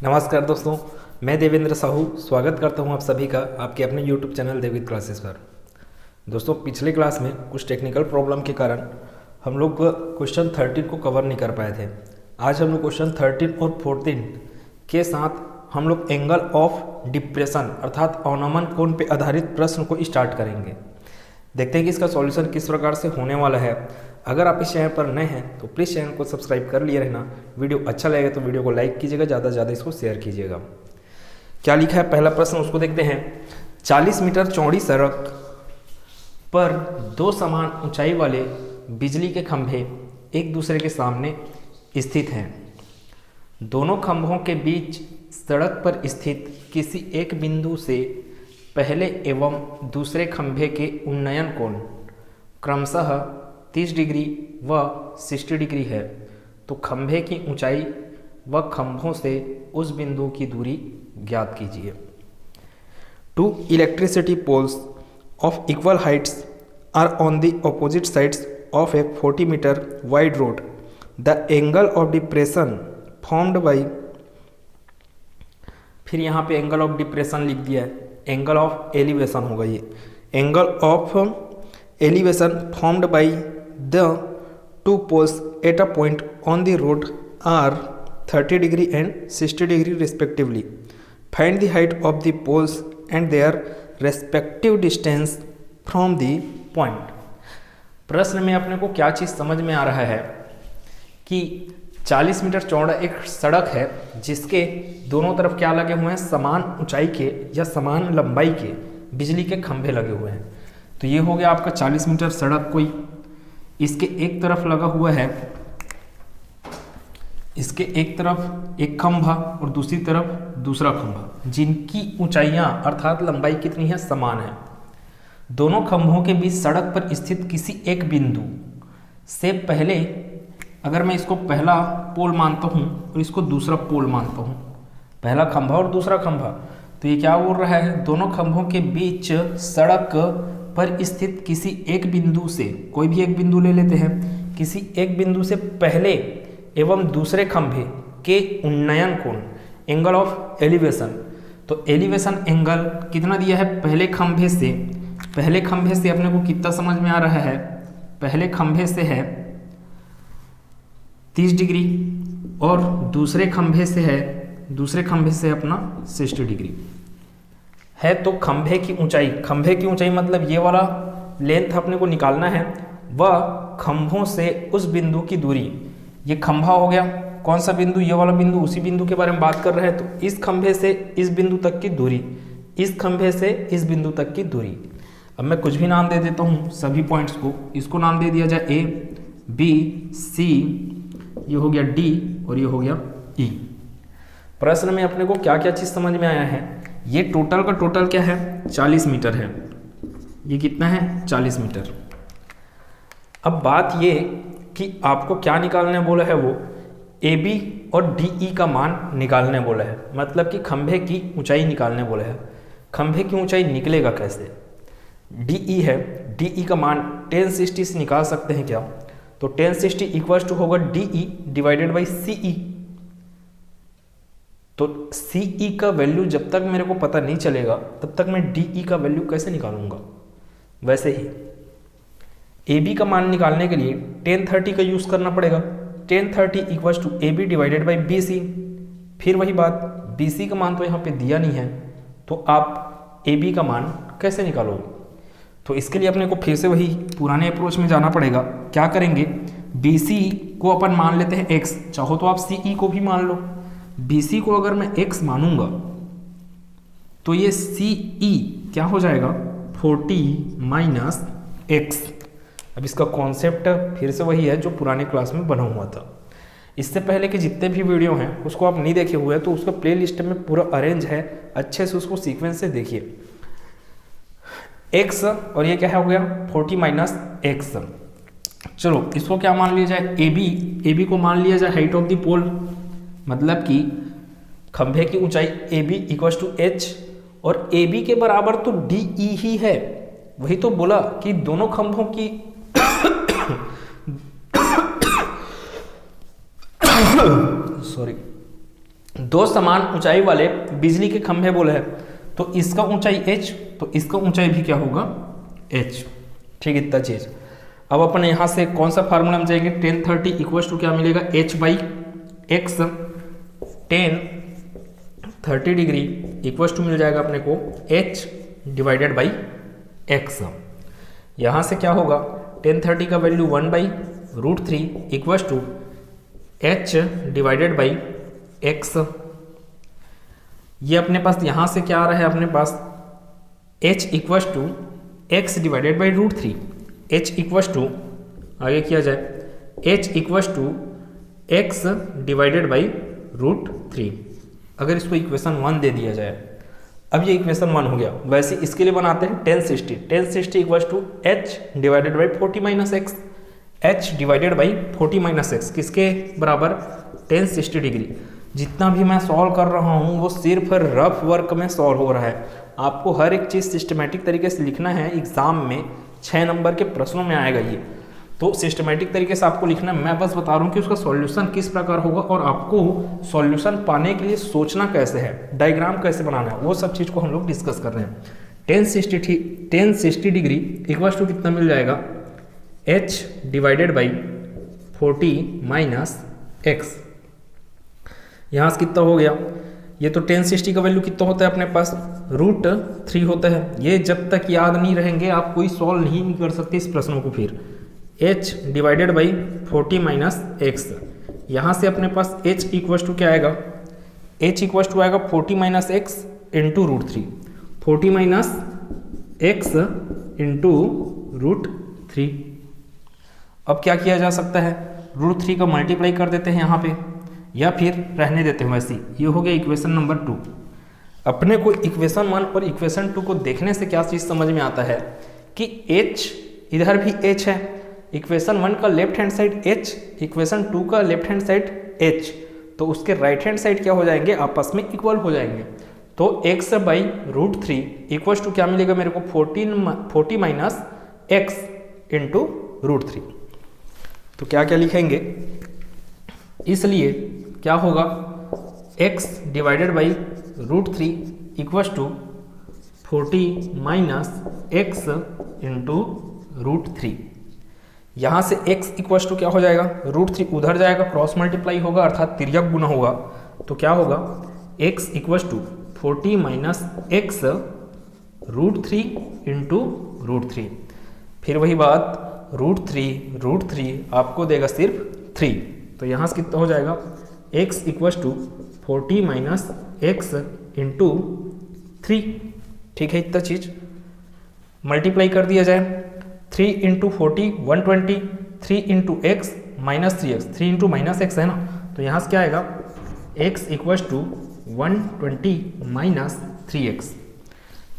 नमस्कार दोस्तों, मैं देवेंद्र साहू स्वागत करता हूं आप सभी का आपके अपने YouTube चैनल देविद क्लासेस पर। दोस्तों, पिछले क्लास में कुछ टेक्निकल प्रॉब्लम के कारण हम लोग क्वेश्चन 13 को कवर नहीं कर पाए थे। आज हम लोग क्वेश्चन 13 और 14 के साथ हम लोग एंगल ऑफ डिप्रेशन अर्थात अवनमन कोण पर आधारित प्रश्न को स्टार्ट करेंगे। देखते हैं कि इसका सॉल्यूशन किस प्रकार से होने वाला है। अगर आप इस चैनल पर नए हैं तो प्लीज़ चैनल को सब्सक्राइब कर लिए रहना। वीडियो अच्छा लगेगा तो वीडियो को लाइक कीजिएगा, ज़्यादा से ज़्यादा इसको शेयर कीजिएगा। क्या लिखा है पहला प्रश्न उसको देखते हैं। 40 मीटर चौड़ी सड़क पर दो समान ऊंचाई वाले बिजली के खंभे एक दूसरे के सामने स्थित हैं। दोनों खंभों के बीच सड़क पर स्थित किसी एक बिंदु से पहले एवं दूसरे खंभे के उन्नयन कोण क्रमशः 30 डिग्री व 60 डिग्री है, तो खंभे की ऊंचाई व खंभों से उस बिंदु की दूरी ज्ञात कीजिए। Two electricity poles of equal heights are on the opposite sides of a 40 metre wide road. The angle of depression formed by, फिर यहाँ पे एंगल ऑफ डिप्रेशन लिख दिया है, एंगल ऑफ एलिवेशन होगा ये। Angle of elevation formed by the two poles at a point on the road are 30 degree and 60 degree respectively. Find the height of the poles and their respective distance from the point. प्रश्न में अपने को क्या चीज़ समझ में आ रहा है कि 40 मीटर चौड़ा एक सड़क है जिसके दोनों तरफ क्या लगे हुए हैं, समान ऊंचाई के या समान लंबाई के बिजली के खंभे लगे हुए हैं। तो ये हो गया आपका 40 मीटर सड़क। कोई इसके एक तरफ लगा हुआ है, इसके एक तरफ एक खंभा और दूसरी तरफ दूसरा खंभा, जिनकी ऊंचाइयां अर्थात लंबाई कितनी है, समान है। दोनों खंभों के बीच सड़क पर स्थित किसी एक बिंदु से पहले, अगर मैं इसको पहला पोल मानता हूँ और इसको दूसरा पोल मानता हूँ, पहला खंभा और दूसरा खंभा, तो ये क्या बोल रहा है, दोनों खंभों के बीच सड़क पर स्थित किसी एक बिंदु से, कोई भी एक बिंदु ले लेते हैं, किसी एक बिंदु से पहले एवं दूसरे खंभे के उन्नयन कोण एंगल ऑफ एलिवेशन। तो एलिवेशन एंगल कितना दिया है, पहले खंभे से अपने को कितना समझ में आ रहा है, पहले खंभे से है 30 डिग्री और दूसरे खंभे से है अपना 60 डिग्री है। तो खंभे की ऊंचाई मतलब ये वाला लेंथ अपने को निकालना है, वह खंभों से उस बिंदु की दूरी। ये खंभा हो गया, कौन सा बिंदु, ये वाला बिंदु, उसी बिंदु के बारे में बात कर रहे हैं। तो इस खंभे से इस बिंदु तक की दूरी, इस खंभे से इस बिंदु तक की दूरी। अब मैं कुछ भी नाम दे देता हूँ सभी पॉइंट्स को। इसको नाम दे दिया जाए ए, बी, सी, ये हो गया डी और ये हो गया ई। प्रश्न में अपने को क्या क्या चीज़ समझ में आया है, ये टोटल का टोटल क्या है, 40 मीटर है। ये कितना है, 40 मीटर। अब बात ये कि आपको क्या निकालने बोला है, वो ए बी और डी ई का मान निकालने बोला है, मतलब कि खंभे की ऊंचाई निकालने बोला है। खंभे की ऊंचाई निकलेगा कैसे, डी ई है, डी ई का मान 1060 से निकाल सकते हैं क्या, तो 1060 इक्वल्स टू होगा डी ई डिवाइडेड बाई सी ई। तो सी ई का वैल्यू जब तक मेरे को पता नहीं चलेगा तब तक मैं डी ई का वैल्यू कैसे निकालूंगा। वैसे ही ए बी का मान निकालने के लिए 1030 का यूज करना पड़ेगा। 1030 equals to A B divided by B C. फिर वही बात, बी सी का मान तो यहाँ पे दिया नहीं है, तो आप ए बी का मान कैसे निकालोगे। तो इसके लिए अपने को फिर से वही पुराने अप्रोच में जाना पड़ेगा। क्या करेंगे, बी सी को अपन मान लेते हैं x, चाहो तो आप सी ई को भी मान लो। बी सी को अगर मैं x मानूंगा तो ये सी ई क्या हो जाएगा, 40 माइनस x। अब इसका कॉन्सेप्ट फिर से वही है जो पुराने क्लास में बना हुआ था। इससे पहले के जितने भी वीडियो हैं उसको आप नहीं देखे हुए हैं तो उसका प्ले लिस्ट में पूरा अरेंज है, अच्छे से उसको सीक्वेंस से देखिए। x और ये क्या हो गया 40 माइनस एक्स। चलो इसको क्या मान लिया जाए, ए बी को मान लिया जाए हाइट ऑफ द पोल, मतलब कि खंभे की ऊंचाई A B equals to H, और ए बी के बराबर तो डी ई ही है। वही तो बोला कि दोनों खंभों की सॉरी दो समान ऊंचाई वाले बिजली के खंभे बोले हैं, तो इसका ऊंचाई h, तो इसका ऊंचाई भी क्या होगा h। ठीक, इतना चीज। अब अपन यहाँ से कौन सा फार्मूला में जाएंगे, tan 30 इक्वल टू क्या मिलेगा, h बाई एक्स। tan 30 डिग्री इक्वल टू मिल जाएगा अपने को h डिवाइडेड बाई x। यहाँ से क्या होगा, tan 30 का value 1/√3 equal to h divided by x। ये अपने पास यहाँ से क्या आ रहा है, अपने पास h equal to x divided by √3। h equal to आगे किया जाए h equal to x divided by √3। अगर इसको इक्वेशन 1 दे दिया जाए, अब ये इक्वेशन 1 हो गया। वैसे इसके लिए बनाते हैं tan 60 equal to h divided by 40 minus x. h divided by 40 minus x किसके बराबर, tan 60 डिग्री। जितना भी मैं सॉल्व कर रहा हूँ वो सिर्फ रफ वर्क में सॉल्व हो रहा है। आपको हर एक चीज़ सिस्टमेटिक तरीके से लिखना है, एग्जाम में 6 नंबर के प्रश्नों में आएगा ये, तो सिस्टमेटिक तरीके से आपको लिखना है। मैं बस बता रहा हूँ कि उसका सॉल्यूशन किस प्रकार होगा और आपको सॉल्यूशन पाने के लिए सोचना कैसे है, डायग्राम कैसे बनाना है, वो सब चीज़ को हम लोग डिस्कस कर रहे हैं। tan 60 डिग्री इक्वल टू कितना मिल जाएगा, h divided by 40 minus x. यहाँ से कितना हो गया, ये तो tan 60 का वैल्यू कितना होता है अपने पास, √3 होता है। ये जब तक याद नहीं रहेंगे आप कोई सॉल्व नहीं कर सकते इस प्रश्नों को। फिर h divided by 40 minus x, यहाँ से अपने पास h इक्वल टू क्या आएगा, h इक्वल टू आएगा 40 minus x into √3। 40 minus x into √3। अब क्या किया जा सकता है, √3 का मल्टीप्लाई कर देते हैं यहाँ पे, या फिर रहने देते हैं वैसे। ये हो गया इक्वेशन नंबर 2। अपने को इक्वेशन 1 और इक्वेशन 2 को देखने से क्या चीज़ समझ में आता है कि h इधर भी h है, इक्वेशन 1 का left hand side h, equation 2 का लेफ्ट हैंड साइड h, तो उसके राइट हैंड साइड क्या हो जाएंगे, आपस में इक्वल हो जाएंगे। तो x बाई √3 इक्वल टू क्या मिलेगा मेरे को, 40 माइनस एक्स इंटू √3। तो क्या क्या लिखेंगे, इसलिए क्या होगा, x divided by √3 equal to 40 minus x into √3। यहाँ से x इक्वल टू क्या हो जाएगा, √3 उधर जाएगा, क्रॉस मल्टीप्लाई होगा अर्थात तिर्यक गुना होगा। तो क्या होगा, x equal to 40 minus x √3 into √3। फिर वही बात, √3 आपको देगा सिर्फ 3। तो यहाँ से कितना हो जाएगा, x equal to 40 minus x into 3। ठीक है, इतना चीज मल्टीप्लाई कर दिया जाए, 3 into 40 120, 3 into x minus 3x, 3 into minus x है ना, तो यहाँ से क्या आएगा, x equal to 120 minus 3x।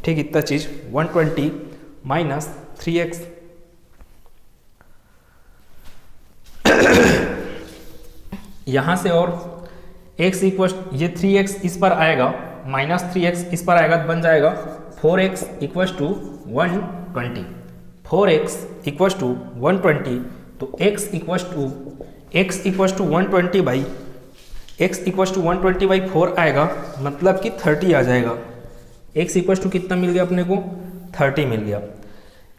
ठीक, इतना चीज 120 माइनस 3x। यहाँ से और x इक्वल, ये 3x इस पर आएगा, माइनस 3x इस पर आएगा, बन जाएगा 4x equal to 120। 4x equal to 120, तो x equal to 120 by x equal to 120 by 4 आएगा, मतलब कि 30 आ जाएगा। x इक्वल टू कितना मिल गया अपने को, 30 मिल गया।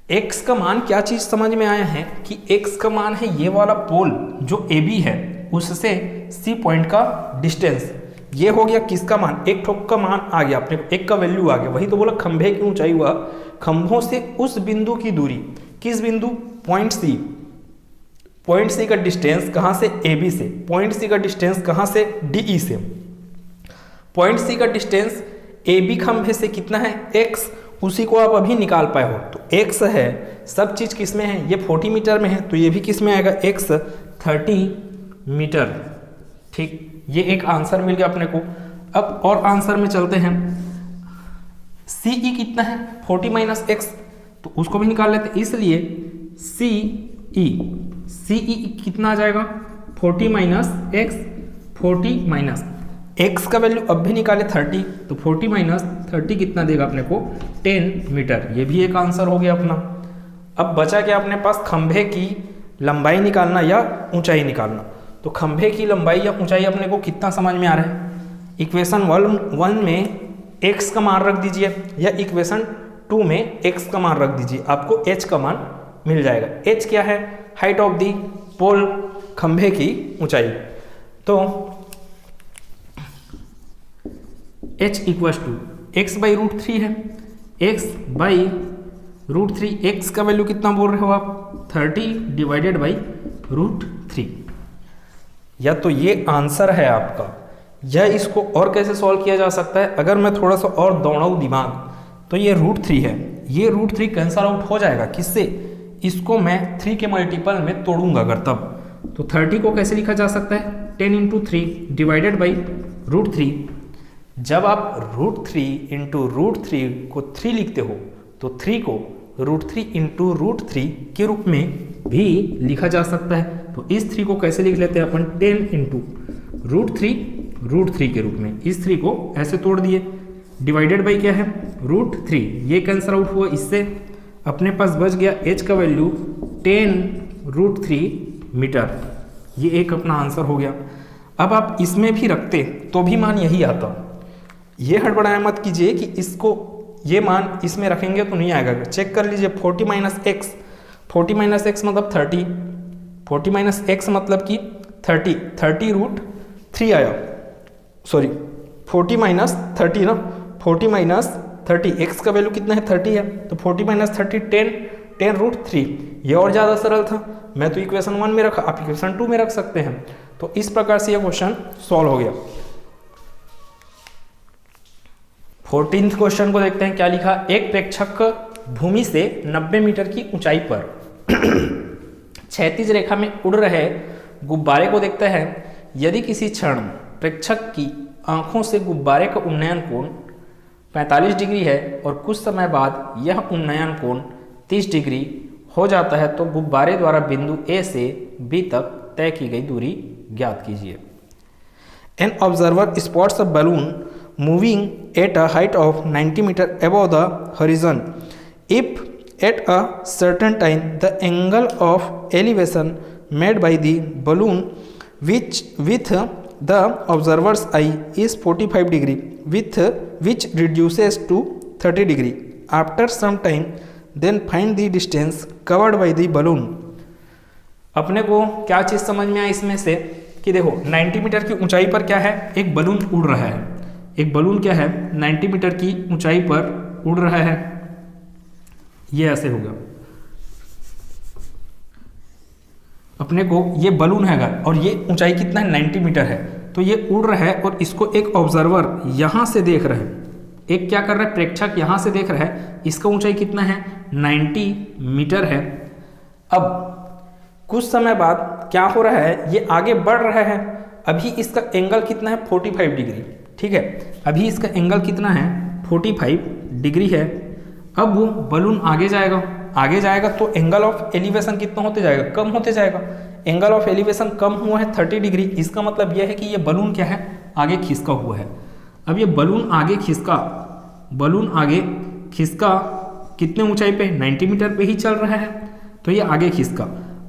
x का मान क्या चीज समझ में आया है कि x का मान है ये वाला पोल जो AB है उससे C पॉइंट का डिस्टेंस। ये हो गया किसका मान, एक ठोक का मान आ गया अपने को, एक का वैल्यू आ गया। वही तो बोला खंभे की ऊंचाई हुआ, खंभों से उस बिंदु की दूरी, किस बिंदु, पॉइंट C। पॉइंट C का डिस्टेंस कहाँ से, AB से। पॉइंट C का डिस्टेंस कहाँ से, DE से। पॉइंट C का डिस्टेंस AB खंभे से कितना है, x। उसी को आप अभी निकाल पाए हो, तो x है, सब चीज किस में है, ये 40 मीटर में है, तो ये भी किस में आएगा, x 30 मीटर। ठीक, ये एक आंसर मिल गया अपने को। अब और आंसर में चलते हैं, CE कितना है, 40 माइनस एक्स, तो उसको भी निकाल लेते हैं। इसलिए CE कितना आ जाएगा, 40 माइनस एक्स, 40 माइनस एक्स का वैल्यू अब भी निकाले 30, तो 40 माइनस 30 कितना देगा अपने को, 10 मीटर। ये भी एक आंसर हो गया अपना। अब बचा क्या अपने पास, खंभे की लंबाई निकालना या ऊंचाई निकालना। तो खंभे की लंबाई या ऊंचाई अपने को कितना समझ में आ रहा है, इक्वेशन 1 में x का मान रख दीजिए या इक्वेशन 2 में x का मान रख दीजिए, आपको h का मान मिल जाएगा। h क्या है? हाइट ऑफ दी पोल, खंभे की ऊंचाई। तो h equal to x by root three है, x by root three, x का वैल्यू कितना बोल रहे हो आप? 30 डिवाइडेड बाई रूट थ्री। या तो ये आंसर है आपका, या इसको और कैसे सॉल्व किया जा सकता है, अगर मैं थोड़ा सा और दौड़ाऊँ दिमाग, तो ये रूट थ्री है, ये रूट थ्री कैंसल आउट हो जाएगा किससे? इसको मैं 3 के मल्टीपल में तोड़ूंगा अगर तब। तो 30 को कैसे लिखा जा सकता है? 10 into 3 divided by root three. जब आप root three into root three को 3 लिखते हो तो 3 को root three into root three के रूप में भी लिखा जा सकता है। तो इस 3 को कैसे लिख लेते हैं अपन? 10 इंटू रूट थ्री के रूप में। इस 3 को ऐसे तोड़ दिए, डिवाइडेड बाई क्या है? Root three. ये कैंसल आउट हुआ, इससे अपने पास बच गया h का वैल्यू 10 रूट थ्री मीटर। ये एक अपना आंसर हो गया। अब आप इसमें भी रखते तो भी मान यही आता। ये हड़बड़ाया मत कीजिए कि इसको ये मान इसमें रखेंगे तो नहीं आएगा। चेक कर लीजिए 40 माइनस एक्स, 40 माइनस एक्स मतलब 30, 40 माइनस एक्स मतलब कि 30 रूट थ्री आया, सॉरी 40 माइनस 30 ना, 40 माइनस 30, एक्स का वैल्यू कितना है? 30 है, तो 40 माइनस 30 10 रूट थ्री। ये और ज़्यादा सरल था, मैं तो इक्वेशन 1 में रखा, आप इक्वेशन 2 में रख सकते हैं। तो इस प्रकार से ये क्वेश्चन सॉल्व हो गया। 14th क्वेश्चन को देखते हैं क्या लिखा। एक प्रेक्षक भूमि से 90 मीटर की ऊंचाई पर क्षैतिज रेखा में उड़ रहे गुब्बारे को देखता है। यदि किसी क्षण प्रेक्षक की आंखों से गुब्बारे का उन्नयन कोण 45 डिग्री है और कुछ समय बाद यह उन्नयन कोण 30 डिग्री हो जाता है, तो गुब्बारे द्वारा बिंदु A से B तक तय की गई दूरी ज्ञात कीजिए। An observer spots a balloon moving at a height of 90 meter above the horizon. If at a certain time the angle of elevation made by the balloon which with the observer's eye is 45 degree, with which reduces to 30 degree after some time, then find the distance covered by the balloon. अपने को क्या चीज़ समझ में आई इसमें से कि देखो 90 metre की ऊंचाई पर क्या है? एक बलून उड़ रहा है। एक बलून क्या है? 90 मीटर की ऊंचाई पर उड़ रहा है। ये ऐसे होगा, अपने को ये बलून हैगा और ये ऊंचाई कितना है? 90 मीटर है। तो ये उड़ रहा है और इसको एक ऑब्जर्वर यहां से देख रहा है। एक क्या कर रहा है? प्रेक्षक यहां से देख रहा है। इसका ऊंचाई कितना है? 90 मीटर है। अब कुछ समय बाद क्या हो रहा है? ये आगे बढ़ रहा है। अभी इसका एंगल कितना है? 45 डिग्री। ठीक है, अभी इसका एंगल कितना है? 45 डिग्री है। अब वो बलून आगे जाएगा तो एंगल ऑफ एलिवेशन कितना होते जाएगा? कम होते जाएगा। एंगल ऑफ एलिवेशन कम हुआ है 30 डिग्री। इसका मतलब यह है कि ये बलून क्या है? आगे खिसका हुआ है। अब ये बलून आगे खिसका कितने ऊंचाई पे? 90 मीटर पे ही चल रहा है, तो ये आगे खिसका।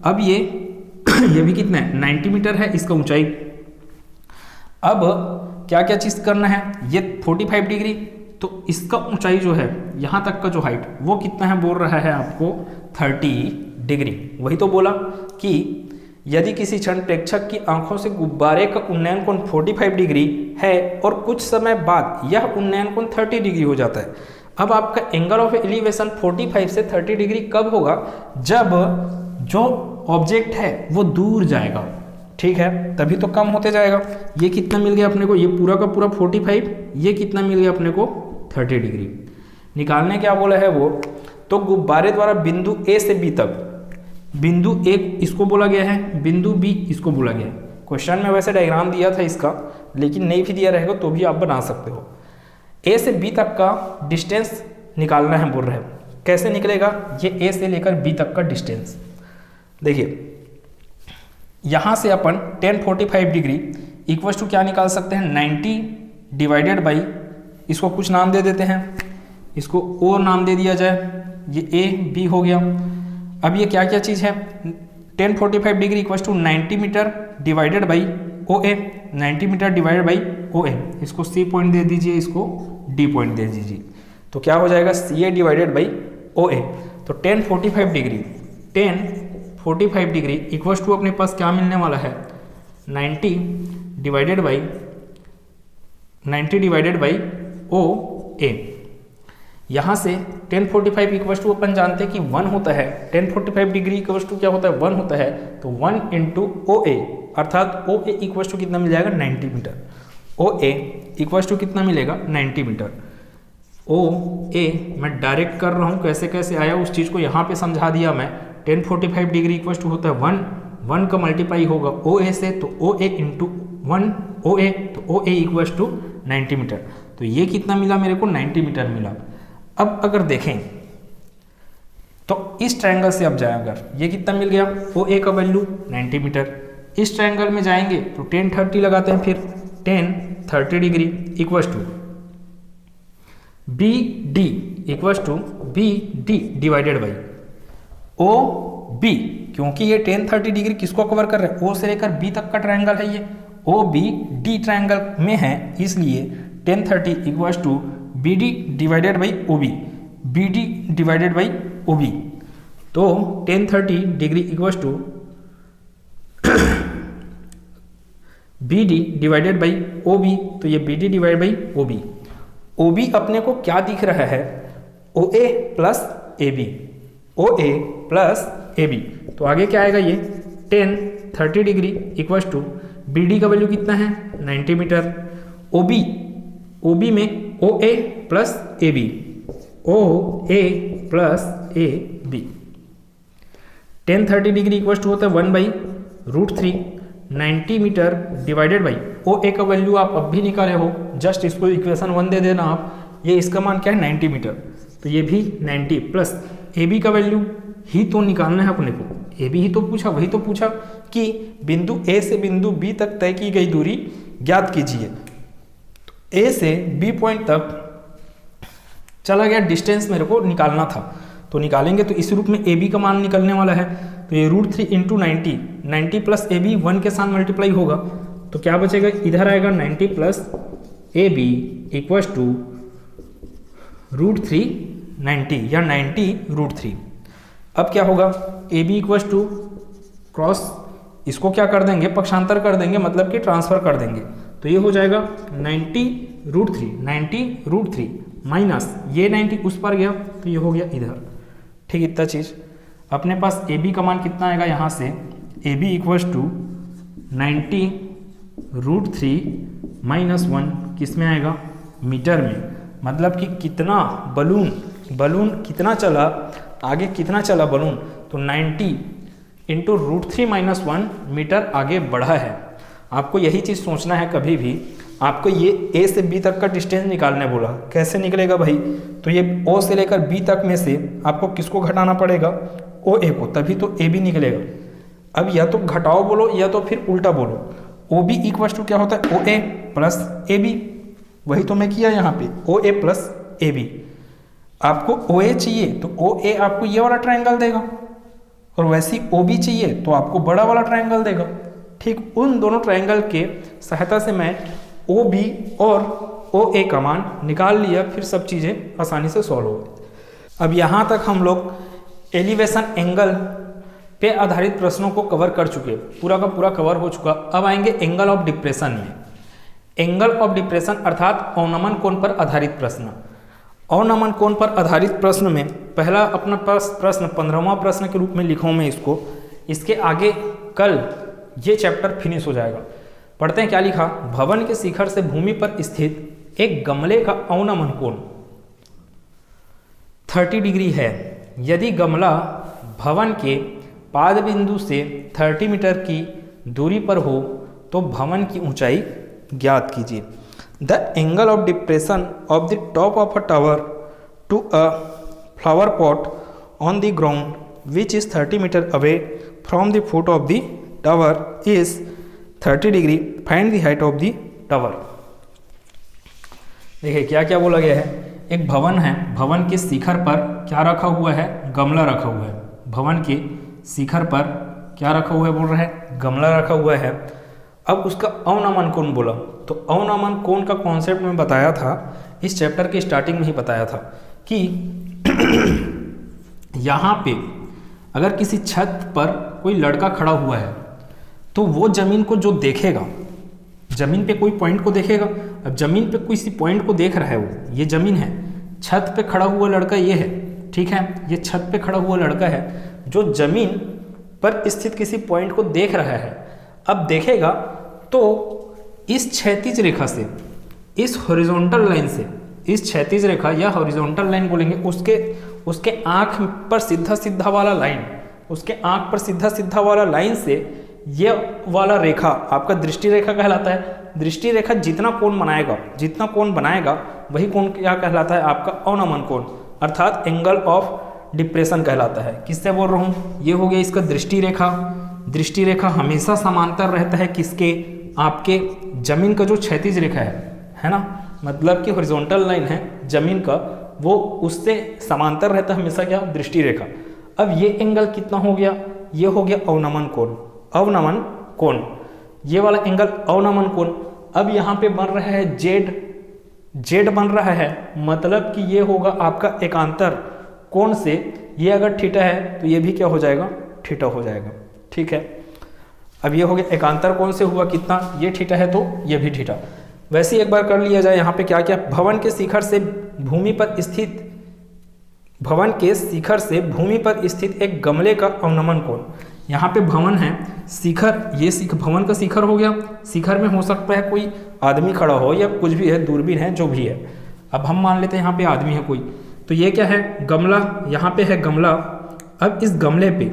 अब ये भी कितना है? 90 मीटर है इसका ऊंचाई। अब क्या क्या चीज़ करना है? ये 45 डिग्री, तो इसका ऊंचाई जो है यहाँ तक का जो हाइट वो कितना है? बोल रहा है आपको 30 डिग्री। वही तो बोला कि यदि किसी क्षण प्रेक्षक की आंखों से गुब्बारे का उन्नयन कोण 45 डिग्री है और कुछ समय बाद यह उन्नयन कोण 30 डिग्री हो जाता है। अब आपका एंगल ऑफ एलिवेशन 45 से 30 डिग्री कब होगा? जब जो ऑब्जेक्ट है वो दूर जाएगा। ठीक है, तभी तो कम होते जाएगा। ये कितना मिल गया अपने को? ये पूरा का पूरा 45। ये कितना मिल गया अपने को? 30 डिग्री। निकालने क्या बोला है वो? तो गुब्बारे द्वारा बिंदु A से B तक, बिंदु A इसको बोला गया है, बिंदु B इसको बोला गया है। क्वेश्चन में वैसे डायग्राम दिया था इसका, लेकिन नहीं भी दिया रहेगा तो भी आप बना सकते हो। A से B तक का डिस्टेंस निकालना है बोल रहे हैं। कैसे निकलेगा? ये A से लेकर B तक का डिस्टेंस देखिए, यहाँ से अपन 1045 डिग्री इक्वल टू क्या निकाल सकते हैं? 90 डिवाइडेड बाई, इसको कुछ नाम दे देते हैं, इसको O नाम दे दिया जाए, ये A B हो गया। अब ये क्या क्या चीज़ है? 1045 degree equal to 90 metre divided by OA, 90 metre divided by O A, इसको सी पॉइंट दे दीजिए, इसको डी पॉइंट दे दीजिए, तो क्या हो जाएगा सी ए डिवाइडेड बाई ओ ए। तो 1045 डिग्री इक्वल्स टू अपने पास क्या मिलने वाला है 90 डिवाइडेड बाई ओ ए। यहाँ से 1045 इक्वल्स टू अपन जानते हैं कि 1 होता है, 1045 डिग्री इक्वल्स टू क्या होता है 1 होता है, तो 1 इंटू ओ ए, अर्थात ओ ए इक्वल्स टू कितना मिल जाएगा 90 metre. O A equals to कितना मिलेगा 90 मीटर। ओ ए मैं डायरेक्ट कर रहा हूँ, कैसे कैसे आया उस चीज़ को यहाँ पे समझा दिया मैं। 1045 डिग्री इक्वल्स टू होता है 1 का मल्टीप्लाई होगा ओ ए से, तो ओ ए इंटू 1 ओ ए, तो ओ ए इक्वल्स टू 90 मीटर। तो ये कितना मिला मेरे को 90 मीटर मिला। अब अगर देखें तो इस ट्रायंगल से अब जाए, अगर ये कितना मिल गया ओ ए का वैल्यू 90 मीटर, इस ट्रायंगल में जाएंगे तो 1030 लगाते हैं, फिर 1030 degree equals to B D equals to B D divided by O B, क्योंकि ये 1030 डिग्री किसको कवर कर रहा है, ओ से लेकर बी तक का ट्रायंगल है, ये ओ बी डी ट्रायंगल में है, इसलिए 1030 equals to B D divided by O B, B D divided by O B. तो 1030 degree equals to B D divided by O B, तो ये B D divide by O B. O B अपने को क्या दिख रहा है O A plus A B, O A plus A B, तो आगे क्या आएगा ये 1030 degree equals to B D का वैल्यू कितना है 90 मीटर, ओ बी में O A plus A B, O A plus A B. 1030 degree equals to होता है 1/√3, 90 metre divided by O A का वैल्यू आप अब भी निकाले हो, जस्ट इसको इक्वेशन 1 दे देना आप, ये इसका मान क्या है 90 मीटर, तो ये भी 90 प्लस ए बी का वैल्यू ही तो निकालना है अपने को, ए बी ही तो पूछा, वही तो पूछा कि बिंदु ए से बिंदु बी तक तय की गई दूरी ज्ञात कीजिए। तो ए से बी पॉइंट तक चला गया डिस्टेंस मेरे को निकालना था, तो निकालेंगे तो इस रूप में ए बी का मान निकलने वाला है, तो ये √3 इंटू 90 प्लस ए बी 1 के साथ मल्टीप्लाई होगा, तो क्या बचेगा इधर आएगा 90 plus A B equals to √3 90 या 90√3। अब क्या होगा A B equals to cross, इसको क्या कर देंगे पक्षांतर कर देंगे, मतलब कि ट्रांसफर कर देंगे, तो ये हो जाएगा 90√3 माइनस ये 90 उस पर गया, तो ये हो गया इधर, ठीक इतना चीज़। अपने पास ए बी का मान कितना आएगा यहाँ से, A B equals to 90√3 minus 1 किस में आएगा मीटर में, मतलब कि कितना बलून कितना चला आगे, कितना चला बलून, तो 90 इंटू √3 माइनस 1 मीटर आगे बढ़ा है। आपको यही चीज़ सोचना है, कभी भी आपको ये ए से बी तक का डिस्टेंस निकालने बोला, कैसे निकलेगा भाई, तो ये ओ से लेकर बी तक में से आपको किसको घटाना पड़ेगा ओ ए को, तभी तो ए बी निकलेगा। अब या तो घटाओ बोलो या तो फिर उल्टा बोलो, ओ बी इक्वल्स टू क्या होता है O A plus A B, वही तो मैं किया यहाँ पे ओ ए प्लस ए बी। आपको ओ ए चाहिए तो ओ ए आपको ये वाला ट्रायंगल देगा, और वैसे ओ बी चाहिए तो आपको बड़ा वाला ट्रायंगल देगा। ठीक उन दोनों ट्रायंगल के सहायता से मैं ओ बी और ओ ए का मान निकाल लिया, फिर सब चीज़ें आसानी से सॉल्व हो गई। अब यहाँ तक हम लोग एलिवेशन एंगल पे आधारित प्रश्नों को कवर कर चुके, पूरा का पूरा कवर हो चुका। अब आएंगे एंगल ऑफ डिप्रेशन में। एंगल ऑफ डिप्रेशन अर्थात अवनमन कोण पर आधारित प्रश्न। अवनमन कोण पर आधारित प्रश्न में पहला अपना पास प्रश्न 15वां प्रश्न के रूप में लिखा हूँ मैं इसको, इसके आगे कल ये चैप्टर फिनिश हो जाएगा। पढ़ते हैं क्या लिखा, भवन के शिखर से भूमि पर स्थित एक गमले का अवनमन कोण 30 डिग्री है। यदि गमला भवन के पाद बिंदु से 30 मीटर की दूरी पर हो तो भवन की ऊंचाई ज्ञात कीजिए। The angle of depression of the top of a tower to a flower pot on the ground which is 30 metre away from the foot of the tower is 30 degree. Find the height of the tower. देखिए क्या क्या बोला गया है, एक भवन है, भवन के शिखर पर क्या रखा हुआ है, गमला रखा हुआ है। भवन के शिखर पर क्या रखा हुआ है बोल रहा है, गमला रखा हुआ है। अब उसका अवनमन कोण बोला, तो अवनमन कोण का कॉन्सेप्ट में बताया था, इस चैप्टर के स्टार्टिंग में ही बताया था कि यहाँ पे अगर किसी छत पर कोई लड़का खड़ा हुआ है तो वो जमीन को जो देखेगा, जमीन पे कोई पॉइंट को देखेगा। अब जमीन पे किसी पॉइंट को देख रहा है, वो ये जमीन है, छत पे खड़ा हुआ लड़का ये है, ठीक है, ये छत पे खड़ा हुआ लड़का है जो जमीन पर स्थित किसी पॉइंट को देख रहा है। अब देखेगा तो इस क्षैतिज रेखा से, इस हॉरिजॉन्टल लाइन से, इस क्षैतिज रेखा या हॉरिजॉन्टल लाइन बोलेंगे, उसके आंख पर सीधा सीधा वाला लाइन, उसके आंख पर सीधा सीधा वाला लाइन से ये वाला रेखा आपका दृष्टि रेखा कहलाता है। दृष्टि रेखा जितना कोण बनाएगा वही कोण क्या कहलाता है, आपका अवनमन कोण, अर्थात एंगल ऑफ डिप्रेशन कहलाता है। किससे बोल रहा हूँ, ये हो गया इसका दृष्टि रेखा। दृष्टि रेखा हमेशा समांतर रहता है किसके, आपके जमीन का जो क्षैतिज रेखा है ना, मतलब कि हॉरिजॉन्टल लाइन है जमीन का, वो उससे समांतर रहता है हमेशा क्या, दृष्टि रेखा। अब ये एंगल कितना हो गया, ये हो गया अवनमन कोण। अवनमन कोण, ये वाला एंगल अवनमन कोण। अब यहाँ पे बन रहा है जेड बन रहा है, मतलब कि ये होगा आपका एकांतर कोण से, ये अगर थीटा है तो ये भी क्या हो जाएगा, थीटा हो जाएगा, ठीक है। अब ये हो गया एकांतर कोण से हुआ कितना, ये थीटा है तो ये भी थीटा। वैसे एक बार कर लिया जाए यहाँ पे क्या क्या, भवन के शिखर से भूमि पर स्थित एक गमले का अवनमन कोण। यहाँ पे भवन है, शिखर, ये भवन का शिखर हो गया। शिखर में हो सकता है कोई आदमी खड़ा हो या कुछ भी है, दूरबीन है, जो भी है। अब हम मान लेते हैं यहाँ पे आदमी है कोई, तो ये क्या है, गमला, यहाँ पे है गमला। अब इस गमले पे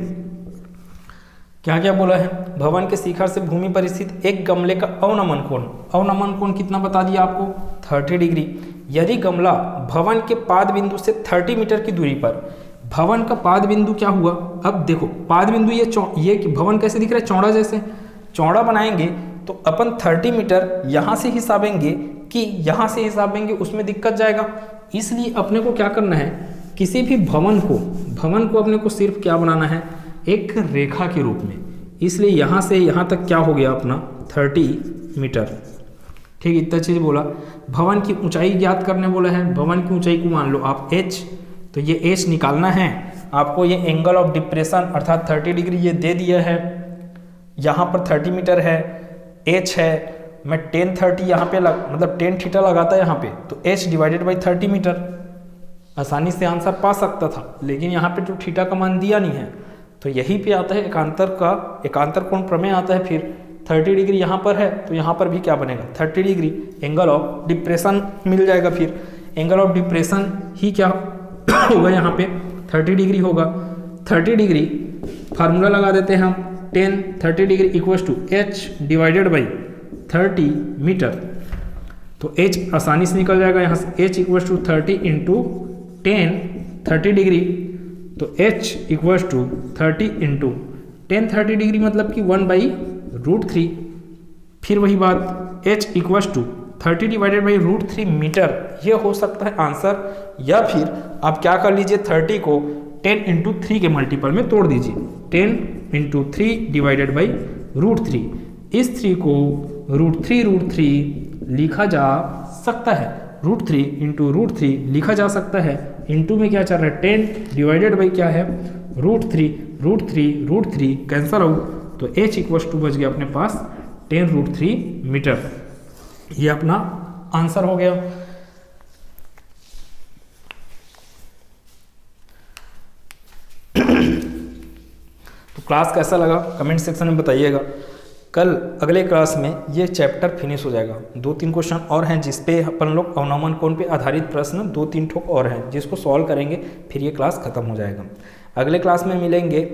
क्या क्या बोला है, भवन के शिखर से भूमि पर स्थित एक गमले का अवनमन कोण। अवनमन कोण कितना बता दिया आपको, 30 डिग्री। यदि गमला भवन के पाद बिंदु से 30 मीटर की दूरी पर, भवन का पाद बिंदु क्या हुआ, अब देखो पाद बिंदु ये भवन कैसे दिख रहा है, चौड़ा, जैसे चौड़ा बनाएंगे तो अपन 30 मीटर यहाँ से हिसाबेंगे कि यहाँ से हिसाबेंगे, उसमें दिक्कत जाएगा। इसलिए अपने को क्या करना है, किसी भी भवन को अपने को सिर्फ क्या बनाना है, एक रेखा के रूप में। इसलिए यहाँ से यहाँ तक क्या हो गया अपना 30 मीटर, ठीक, इतना चीज़ बोला। भवन की ऊंचाई ज्ञात करने बोला है, भवन की ऊंचाई को मान लो आप h, तो ये h निकालना है आपको। ये एंगल ऑफ डिप्रेशन अर्थात 30 डिग्री ये दे दिया है, यहाँ पर 30 मीटर है, h है, मैं tan 30 यहाँ पे मतलब tan थीटा लगाता है यहाँ पे, तो h डिवाइडेड बाई 30 मीटर, आसानी से आंसर पा सकता था, लेकिन यहाँ पे जो थीटा का मान दिया नहीं है, तो यहीं पे आता है एकांतर कोण प्रमेय आता है। फिर 30 डिग्री यहाँ पर है तो यहाँ पर भी क्या बनेगा, 30 डिग्री एंगल ऑफ डिप्रेशन मिल जाएगा। फिर एंगल ऑफ डिप्रेशन ही क्या होगा, यहाँ पे 30 डिग्री होगा। 30 डिग्री फार्मूला लगा देते हैं हम, 30 degree equals to h divided by 30 metre, तो h आसानी से निकल जाएगा यहाँ से, h equals to 30 into 30 degree, तो h equals to 30 into 30 degree मतलब कि 1/√3। फिर वही बात, h equals to 30 divided by √3 metre, ये हो सकता है आंसर। या फिर आप क्या कर लीजिए, 30 को 10 इंटू 3 के मल्टीपल में तोड़ दीजिए, 10 इंटू 3 डिवाइडेड बाई √3। इस 3 को √3 लिखा जा सकता है, √3 इंटू √3 लिखा जा सकता है। इंटू में क्या चल रहा है, 10 डिवाइडेड बाई क्या है, √3 कैंसल आउट, तो h इक्वल्स टू बच गया अपने पास 10√3 मीटर। ये अपना आंसर हो गया। तो क्लास कैसा लगा कमेंट सेक्शन में बताइएगा। कल अगले क्लास में ये चैप्टर फिनिश हो जाएगा। 2-3 क्वेश्चन और हैं जिसपे अपन लोग अवनमन कोण पे आधारित प्रश्न 2-3 ठोक और हैं जिसको सॉल्व करेंगे, फिर ये क्लास खत्म हो जाएगा। अगले क्लास में मिलेंगे।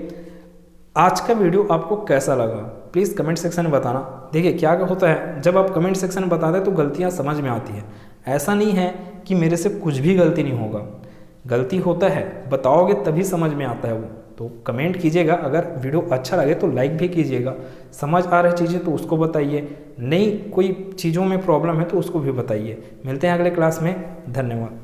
आज का वीडियो आपको कैसा लगा प्लीज़ कमेंट सेक्शन में बताना। देखिए क्या होता है, जब आप कमेंट सेक्शन में बताते हैं तो गलतियाँ समझ में आती हैं। ऐसा नहीं है कि मेरे से कुछ भी गलती नहीं होगा, गलती होता है, बताओगे तभी समझ में आता है वो। तो कमेंट कीजिएगा, अगर वीडियो अच्छा लगे तो लाइक भी कीजिएगा। समझ आ रही चीज़ें तो उसको बताइए, नई कोई चीज़ों में प्रॉब्लम है तो उसको भी बताइए। मिलते हैं अगले क्लास में, धन्यवाद।